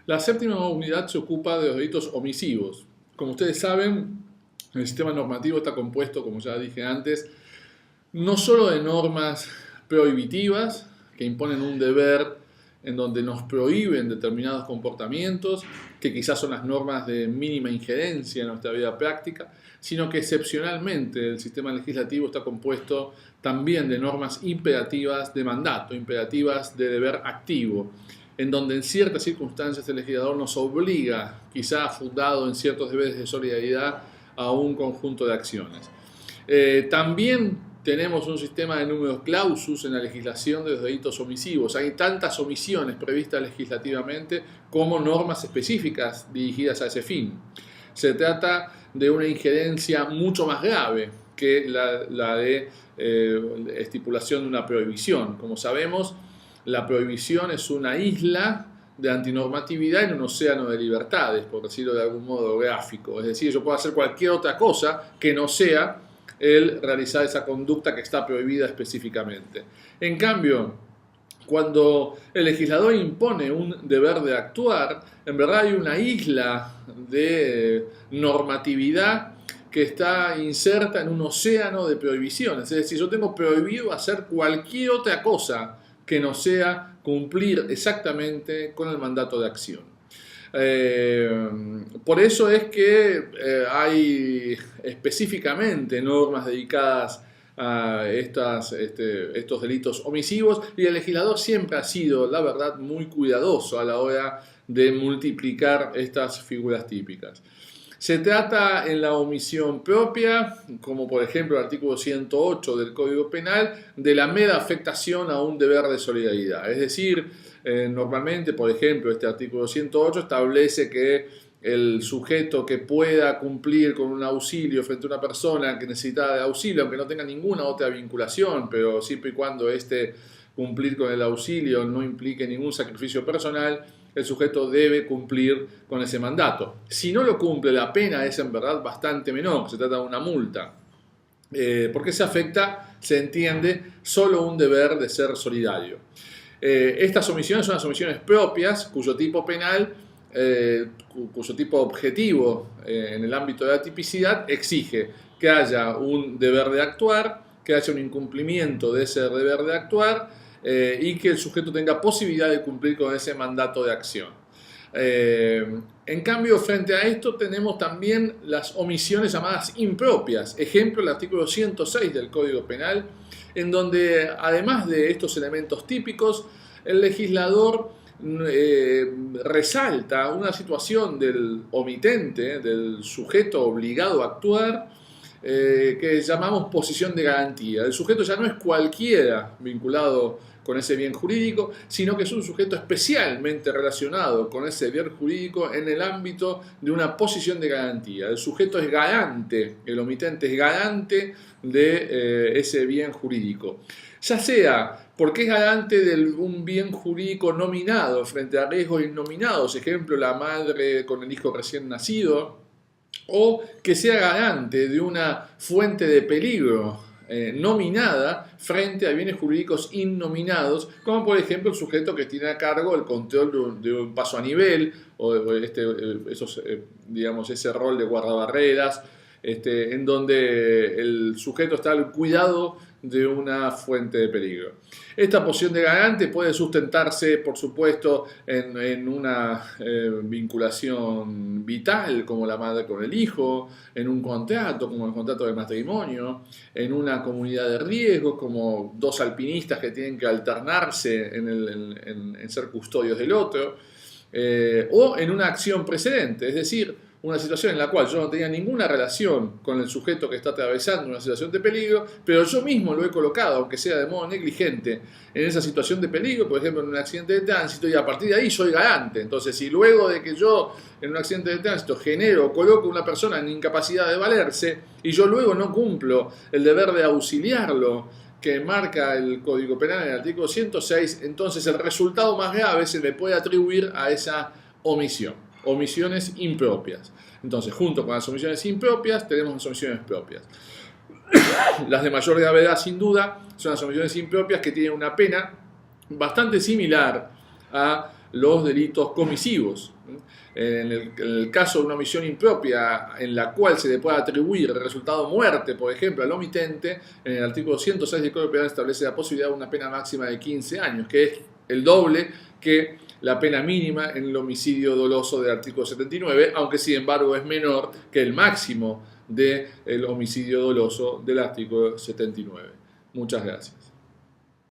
La séptima unidad se ocupa de los delitos omisivos. Como ustedes saben, el sistema normativo está compuesto, como ya dije antes, no solo de normas prohibitivas que imponen un deber en donde nos prohíben determinados comportamientos, que quizás son las normas de mínima injerencia en nuestra vida práctica, sino que excepcionalmente el sistema legislativo está compuesto también de normas imperativas de mandato, imperativas de deber activo, en donde en ciertas circunstancias el legislador nos obliga, quizá fundado en ciertos deberes de solidaridad, a un conjunto de acciones. También tenemos un sistema de numerus clausus en la legislación de los delitos omisivos. Hay tantas omisiones previstas legislativamente como normas específicas dirigidas a ese fin. Se trata de una injerencia mucho más grave que la de estipulación de una prohibición. Como sabemos, la prohibición es una isla de antinormatividad en un océano de libertades, por decirlo de algún modo gráfico. Es decir, yo puedo hacer cualquier otra cosa que no sea el realizar esa conducta que está prohibida específicamente. En cambio, cuando el legislador impone un deber de actuar, en verdad hay una isla de normatividad que está inserta en un océano de prohibiciones. Es decir, yo tengo prohibido hacer cualquier otra cosa que no sea cumplir exactamente con el mandato de acción. Por eso es que hay específicamente normas dedicadas a estos delitos omisivos, y el legislador siempre ha sido, la verdad, muy cuidadoso a la hora de multiplicar estas figuras típicas. Se trata en la omisión propia, como por ejemplo el artículo 108 del Código Penal, de la mera afectación a un deber de solidaridad. Es decir, normalmente, por ejemplo, este artículo 108 establece que el sujeto que pueda cumplir con un auxilio frente a una persona que necesita de auxilio, aunque no tenga ninguna otra vinculación, pero siempre y cuando cumplir con el auxilio no implique ningún sacrificio personal, el sujeto debe cumplir con ese mandato. Si no lo cumple, la pena es en verdad bastante menor, se trata de una multa, porque se afecta, se entiende, solo un deber de ser solidario. Estas omisiones son las omisiones propias, cuyo tipo penal, cuyo tipo objetivo en el ámbito de la tipicidad exige que haya un deber de actuar, que haya un incumplimiento de ese deber de actuar, y que el sujeto tenga posibilidad de cumplir con ese mandato de acción. En cambio, frente a esto tenemos también las omisiones llamadas impropias. Ejemplo, el artículo 106 del Código Penal, en donde además de estos elementos típicos, el legislador resalta una situación del omitente, del sujeto obligado a actuar, que llamamos posición de garantía. El sujeto ya no es cualquiera vinculado con ese bien jurídico, sino que es un sujeto especialmente relacionado con ese bien jurídico en el ámbito de una posición de garantía. El sujeto es garante, el omitente es garante de ese bien jurídico. Ya sea porque es garante de un bien jurídico nominado frente a riesgos innominados, ejemplo, la madre con el hijo recién nacido, o que sea garante de una fuente de peligro nominada frente a bienes jurídicos innominados, como por ejemplo el sujeto que tiene a cargo el control de un paso a nivel, o ese rol de guardabarreras, en donde el sujeto está al cuidado de una fuente de peligro. Esta posición de garante puede sustentarse, por supuesto, en una vinculación vital, como la madre con el hijo, en un contrato, como el contrato de matrimonio, en una comunidad de riesgo, como dos alpinistas que tienen que alternarse en ser custodios del otro, o en una acción precedente, es decir, una situación en la cual yo no tenía ninguna relación con el sujeto que está atravesando una situación de peligro, pero yo mismo lo he colocado, aunque sea de modo negligente, en esa situación de peligro, por ejemplo en un accidente de tránsito, y a partir de ahí soy garante. Entonces, si luego de que yo en un accidente de tránsito genero o coloco a una persona en incapacidad de valerse, y yo luego no cumplo el deber de auxiliarlo que marca el Código Penal en el artículo 106, entonces el resultado más grave se le puede atribuir a esa omisión. Omisiones impropias. Entonces, junto con las omisiones impropias, tenemos las omisiones propias. Las de mayor gravedad, sin duda, son las omisiones impropias, que tienen una pena bastante similar a los delitos comisivos. En el caso de una omisión impropia en la cual se le puede atribuir el resultado muerte, por ejemplo, al omitente, en el artículo 106 del Código Penal establece la posibilidad de una pena máxima de 15 años, que es el doble que la pena mínima en el homicidio doloso del artículo 79, aunque sin embargo es menor que el máximo del homicidio doloso del artículo 79. Muchas gracias.